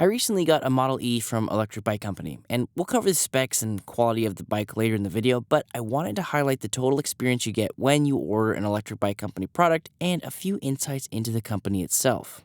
I recently got a Model E from Electric Bike Company, and we'll cover the specs and quality of the bike later in the video, but I wanted to highlight the total experience you get when you order an Electric Bike Company product and a few insights into the company itself.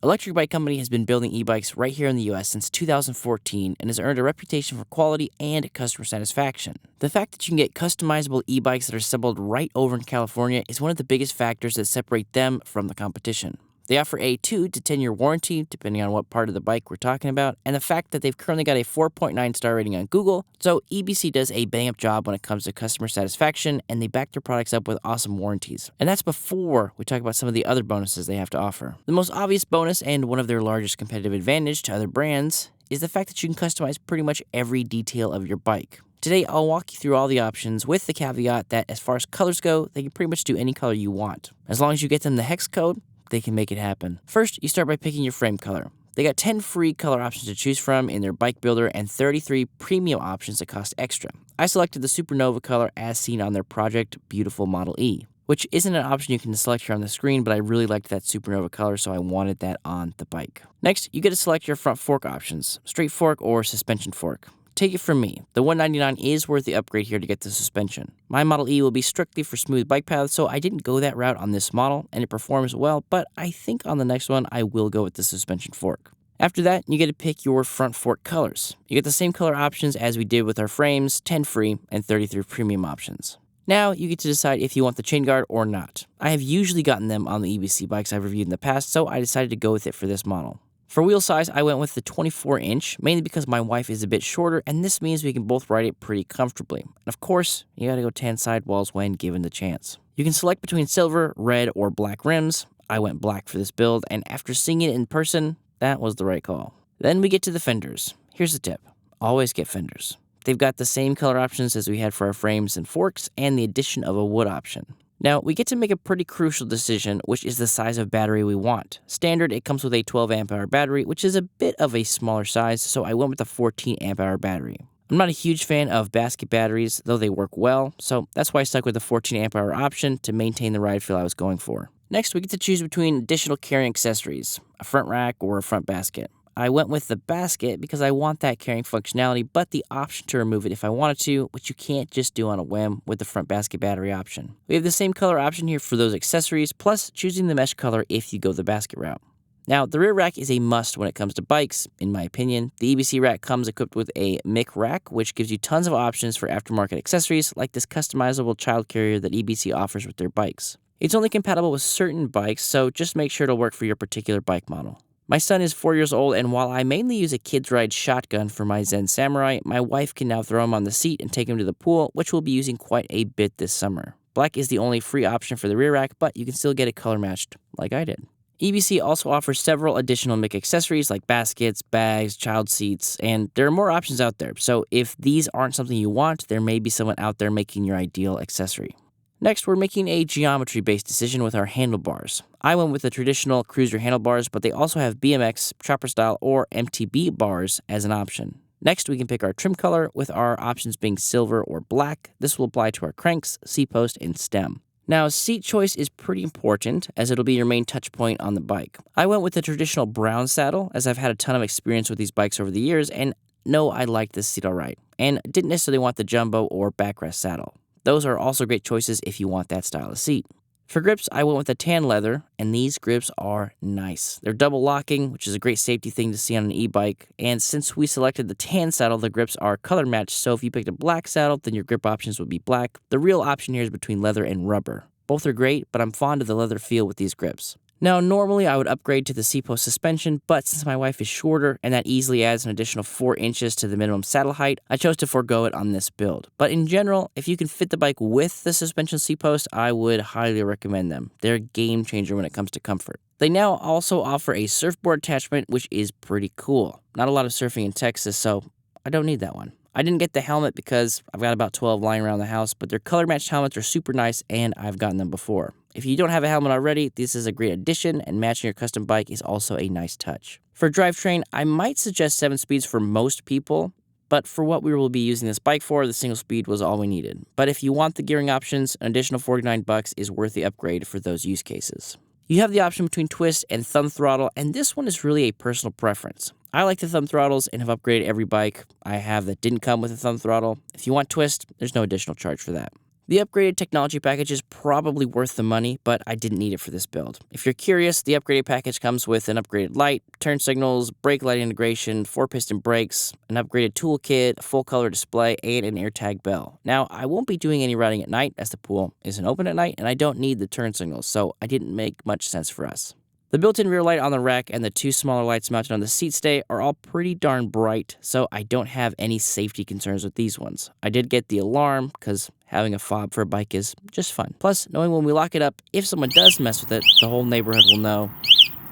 Electric Bike Company has been building e-bikes right here in the US since 2014 and has earned a reputation for quality and customer satisfaction. The fact that you can get customizable e-bikes that are assembled right over in California is one of the biggest factors that separate them from the competition. They offer a 2 to 10 year warranty, depending on what part of the bike we're talking about, and the fact that they've currently got a 4.9 star rating on Google, so EBC does a bang up job when it comes to customer satisfaction, and they back their products up with awesome warranties. And that's before we talk about some of the other bonuses they have to offer. The most obvious bonus, and one of their largest competitive advantage to other brands, is the fact that you can customize pretty much every detail of your bike. Today, I'll walk you through all the options with the caveat that as far as colors go, they can pretty much do any color you want. As long as you get them the hex code, they can make it happen. First, you start by picking your frame color. They got 10 free color options to choose from in their bike builder and 33 premium options that cost extra. I selected the Supernova color as seen on their Project Beautiful Model E, which isn't an option you can select here on the screen, but I really liked that Supernova color, so I wanted that on the bike. Next, you get to select your front fork options, straight fork or suspension fork. Take it from me, the $199 is worth the upgrade here to get the suspension. My Model E will be strictly for smooth bike paths, so I didn't go that route on this model, and it performs well, but I think on the next one I will go with the suspension fork. After that, you get to pick your front fork colors. You get the same color options as we did with our frames, 10 free and 33 premium options. Now, you get to decide if you want the chain guard or not. I have usually gotten them on the EBC bikes I've reviewed in the past, so I decided to go with it for this model. For wheel size, I went with the 24-inch, mainly because my wife is a bit shorter, and this means we can both ride it pretty comfortably. And of course, you gotta go tan sidewalls when given the chance. You can select between silver, red, or black rims. I went black for this build, and after seeing it in person, that was the right call. Then we get to the fenders. Here's the tip. Always get fenders. They've got the same color options as we had for our frames and forks, and the addition of a wood option. Now, we get to make a pretty crucial decision, which is the size of battery we want. Standard, it comes with a 12 amp hour battery, which is a bit of a smaller size, so I went with a 14 amp hour battery. I'm not a huge fan of basket batteries, though they work well, so that's why I stuck with the 14 amp hour option to maintain the ride feel I was going for. Next, we get to choose between additional carrying accessories, a front rack or a front basket. I went with the basket because I want that carrying functionality, but the option to remove it if I wanted to, which you can't just do on a whim with the front basket battery option. We have the same color option here for those accessories, plus choosing the mesh color if you go the basket route. Now, the rear rack is a must when it comes to bikes, in my opinion. The EBC rack comes equipped with a MIC rack, which gives you tons of options for aftermarket accessories, like this customizable child carrier that EBC offers with their bikes. It's only compatible with certain bikes, so just make sure it'll work for your particular bike model. My son is 4 years old, and while I mainly use a kids ride shotgun for my Zen Samurai, my wife can now throw him on the seat and take him to the pool, which we'll be using quite a bit this summer. Black is the only free option for the rear rack, but you can still get it color matched, like I did. EBC also offers several additional MIC accessories like baskets, bags, child seats, and there are more options out there, so if these aren't something you want, there may be someone out there making your ideal accessory. Next, we're making a geometry-based decision with our handlebars. I went with the traditional cruiser handlebars, but they also have BMX, chopper style, or MTB bars as an option. Next, we can pick our trim color, with our options being silver or black. This will apply to our cranks, C-post, and stem. Now, seat choice is pretty important, as it'll be your main touch point on the bike. I went with the traditional brown saddle, as I've had a ton of experience with these bikes over the years, and know I liked this seat alright, and didn't necessarily want the jumbo or backrest saddle. Those are also great choices if you want that style of seat. For grips, I went with the tan leather, and these grips are nice. They're double locking, which is a great safety thing to see on an e-bike, and since we selected the tan saddle, the grips are color matched, so if you picked a black saddle, then your grip options would be black. The real option here is between leather and rubber. Both are great, but I'm fond of the leather feel with these grips. Now, normally I would upgrade to the C-post suspension, but since my wife is shorter and that easily adds an additional 4 inches to the minimum saddle height, I chose to forego it on this build. But in general, if you can fit the bike with the suspension C-post, I would highly recommend them. They're a game changer when it comes to comfort. They now also offer a surfboard attachment, which is pretty cool. Not a lot of surfing in Texas, so I don't need that one. I didn't get the helmet because I've got about 12 lying around the house, but their color matched helmets are super nice and I've gotten them before. If you don't have a helmet already, this is a great addition, and matching your custom bike is also a nice touch. For drivetrain, I might suggest 7 speeds for most people, but for what we will be using this bike for, the single speed was all we needed. But if you want the gearing options, an additional $49 is worth the upgrade for those use cases. You have the option between twist and thumb throttle, and this one is really a personal preference. I like the thumb throttles and have upgraded every bike I have that didn't come with a thumb throttle. If you want twist, there's no additional charge for that. The upgraded technology package is probably worth the money, but I didn't need it for this build. If you're curious, the upgraded package comes with an upgraded light, turn signals, brake light integration, 4-piston brakes, an upgraded toolkit, a full-color display, and an AirTag bell. Now, I won't be doing any riding at night as the pool isn't open at night, and I don't need the turn signals, so I didn't make much sense for us. The built-in rear light on the rack and the 2 smaller lights mounted on the seat stay are all pretty darn bright, so I don't have any safety concerns with these ones. I did get the alarm, because having a fob for a bike is just fun. Plus, knowing when we lock it up, if someone does mess with it, the whole neighborhood will know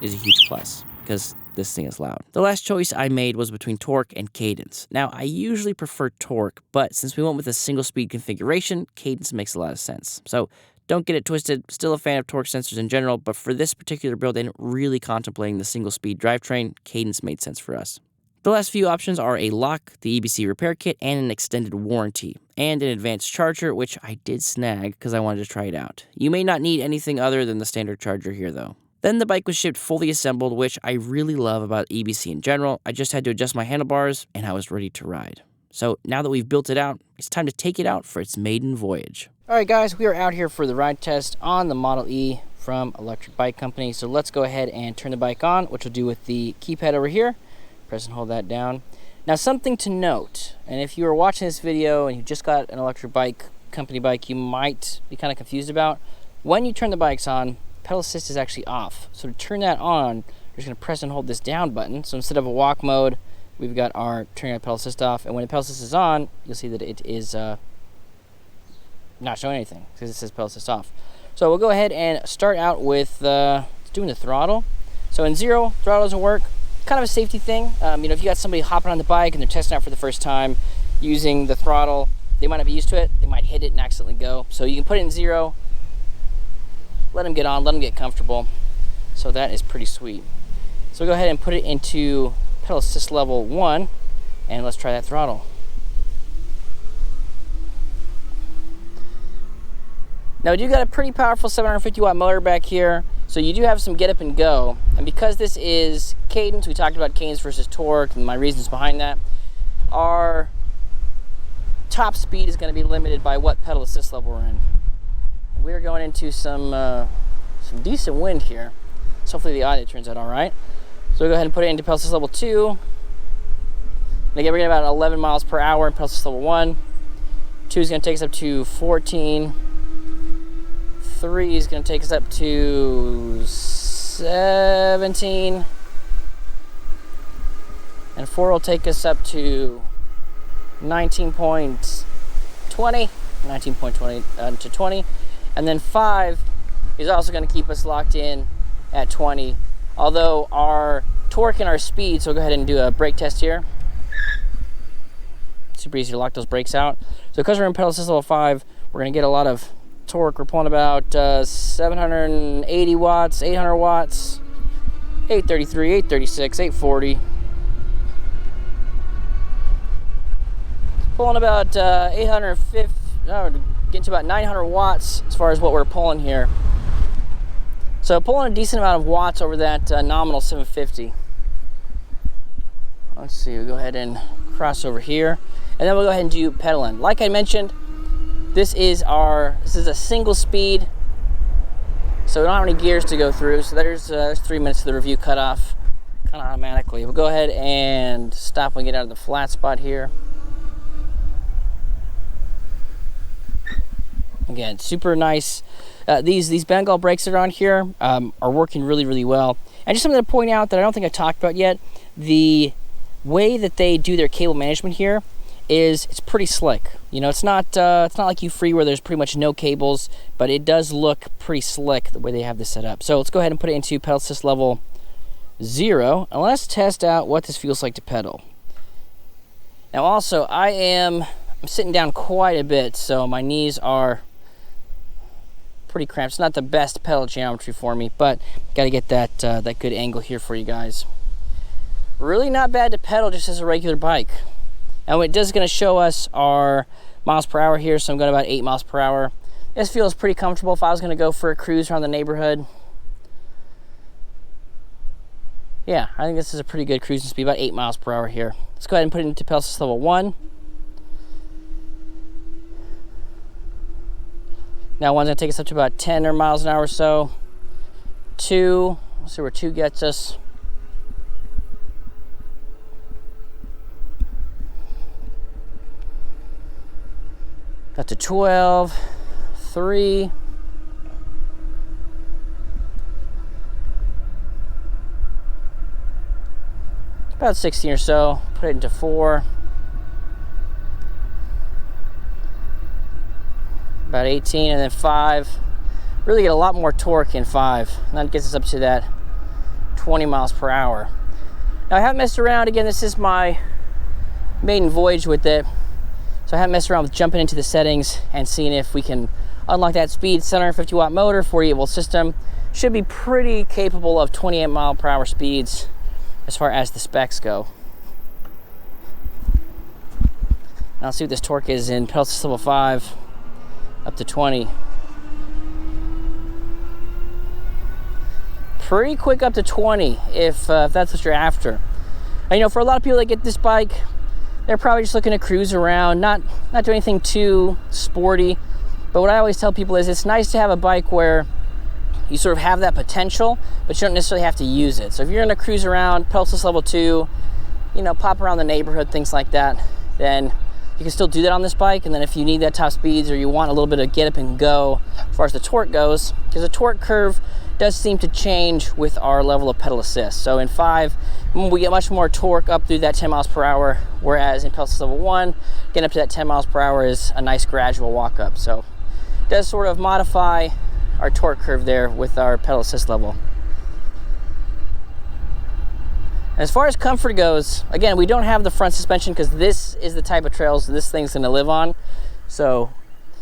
is a huge plus, because this thing is loud. The last choice I made was between torque and cadence. Now, I usually prefer torque, but since we went with a single-speed configuration, cadence makes a lot of sense. So, don't get it twisted, still a fan of torque sensors in general, but for this particular build and really contemplating the single-speed drivetrain, cadence made sense for us. The last few options are a lock, the EBC repair kit, and an extended warranty, and an advanced charger, which I did snag because I wanted to try it out. You may not need anything other than the standard charger here, though. Then the bike was shipped fully assembled, which I really love about EBC in general. I just had to adjust my handlebars, and I was ready to ride. So now that we've built it out, it's time to take it out for its maiden voyage. Alright guys, we are out here for the ride test on the Model E from Electric Bike Company. So let's go ahead and turn the bike on, which we'll do with the keypad over here. Press and hold that down. Now something to note, and if you are watching this video and you just got an Electric Bike Company bike, you might be kind of confused about. When you turn the bikes on, pedal assist is actually off. So to turn that on, you're just going to press and hold this down button. So instead of a walk mode, we've got our turning our pedal assist off. And when the pedal assist is on, you'll see that it is not showing anything because it says pedal assist off. So we'll go ahead and start out with doing the throttle. So in 0, throttle doesn't work. Kind of a safety thing. If you got somebody hopping on the bike and they're testing out for the first time using the throttle, they might not be used to it. They might hit it and accidentally go. So you can put it in 0, let them get on, let them get comfortable. So that is pretty sweet. So we'll go ahead and put it into pedal assist level 1 and let's try that throttle. Now we do got a pretty powerful 750 watt motor back here, so you do have some get up and go. And because this is cadence, we talked about cadence versus torque and my reasons behind that, our top speed is going to be limited by what pedal assist level we're in. We're going into some decent wind here, so hopefully the audio turns out all right. So we'll go ahead and put it into pedal assist level 2. And again, we're getting about 11 miles per hour in pedal assist level 1. 2 is going to take us up to 14. 3 is going to take us up to 17. And 4 will take us up to 19.20 to 20. And then 5 is also going to keep us locked in at 20. Although our torque and our speed, so we'll go ahead and do a brake test here. Super easy to lock those brakes out. So because we're in pedal assist level 5, we're going to get a lot of torque. We're pulling about 780 watts, 800 watts, 833, 836, 840. Pulling about 850, getting to about 900 watts as far as what we're pulling here. So pulling a decent amount of watts over that nominal 750. Let's see, we'll go ahead and cross over here. And then we'll go ahead and do pedaling. Like I mentioned, this is a single speed, so we don't have any gears to go through. So there's 3 minutes to the review cutoff, kind of automatically. We'll go ahead and stop when we get out of the flat spot here. Again, super nice. These Bengal brakes that are on here are working really, really well. And just something to point out that I don't think I talked about yet, the way that they do their cable management here is it's pretty slick. You know, it's not like U-Free where there's pretty much no cables, but it does look pretty slick the way they have this set up. So let's go ahead and put it into pedal assist level 0, and let's test out what this feels like to pedal. Now also, I'm sitting down quite a bit, so my knees are pretty cramped. It's not the best pedal geometry for me, but got to get that good angle here for you guys. Really not bad to pedal just as a regular bike. And it is going to show us our miles per hour here, so I'm going about 8 miles per hour. This feels pretty comfortable if I was going to go for a cruise around the neighborhood. yeah, I think this is a pretty good cruising speed, about 8 miles per hour here. Let's go ahead and put it into pedal assist level 1. Now 1's gonna take us up to about 10 miles an hour or so. 2, let's see where 2 gets us. Up to 12, 3. About 16 or so, put it into 4. About 18, and then 5. Really get a lot more torque in 5. And that gets us up to that 20 miles per hour. Now I haven't messed around. Again, this is my maiden voyage with it. So I haven't messed around with jumping into the settings and seeing if we can unlock that speed. 750 watt motor, 48 volt system. Should be pretty capable of 28 mile per hour speeds as far as the specs go. Now let's see what this torque is in pedal assist level 5, up to 20. Pretty quick up to 20 if that's what you're after. And, you know, for a lot of people that get this bike, they're probably just looking to cruise around, not do anything too sporty. But what I always tell people is it's nice to have a bike where you sort of have that potential, but you don't necessarily have to use it. So if you're gonna cruise around, pedal assist level 2, you know, pop around the neighborhood, things like that, then you can still do that on this bike. And then if you need that top speeds or you want a little bit of get up and go as far as the torque goes, because the torque curve does seem to change with our level of pedal assist. So in 5, we get much more torque up through that 10 miles per hour, whereas in pedal assist level 1, getting up to that 10 miles per hour is a nice gradual walk up. So it does sort of modify our torque curve there with our pedal assist level. And as far as comfort goes, again, we don't have the front suspension because this is the type of trails this thing's gonna live on. So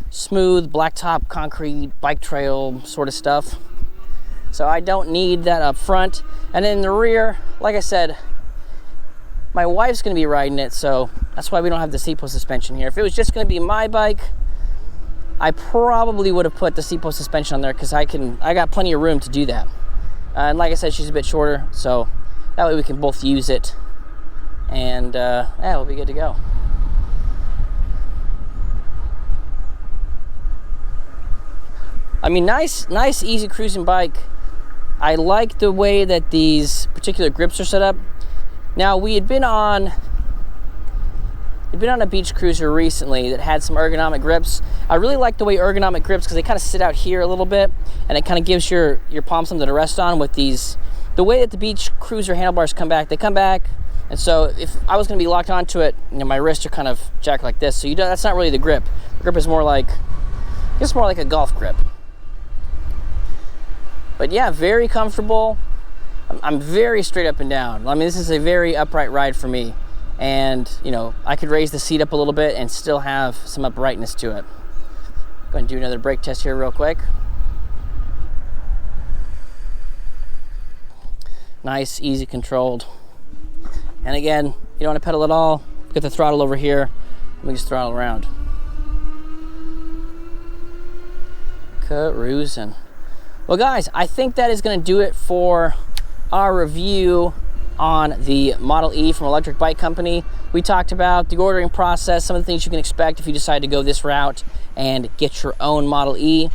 smooth, blacktop, concrete, bike trail sort of stuff. So I don't need that up front. And in the rear, like I said, my wife's gonna be riding it, so that's why we don't have the seat post suspension here. If it was just gonna be my bike, I probably would have put the seat post suspension on there because I got plenty of room to do that. And like I said, she's a bit shorter, so that way we can both use it, and yeah, we'll be good to go. I mean, nice, easy cruising bike. I like the way that these particular grips are set up. Now, we had been on a beach cruiser recently that had some ergonomic grips. I really like the way ergonomic grips, because they kind of sit out here a little bit, and it kind of gives your palm something to rest on. With these, the way that the beach cruiser handlebars come back, and so if I was going to be locked onto it, you know, my wrists are kind of jacked like this. So that's not really the grip. The grip is more like a golf grip. But yeah, very comfortable. I'm very straight up and down. I mean, this is a very upright ride for me. And, you know, I could raise the seat up a little bit and still have some uprightness to it. Go ahead and do another brake test here real quick. Nice, easy controlled. And again, you don't want to pedal at all. Get the throttle over here. We just throttle around. Cruising. Well, guys, I think that is going to do it for our review on the Model E from Electric Bike Company. We talked about the ordering process, some of the things you can expect if you decide to go this route and get your own Model E.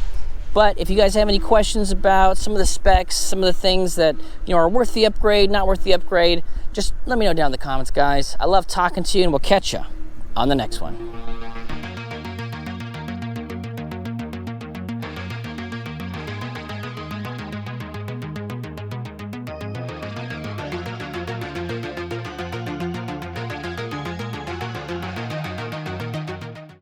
But if you guys have any questions about some of the specs, some of the things that, you know, are worth the upgrade, not worth the upgrade, just let me know down in the comments, guys. I love talking to you, and we'll catch you on the next one.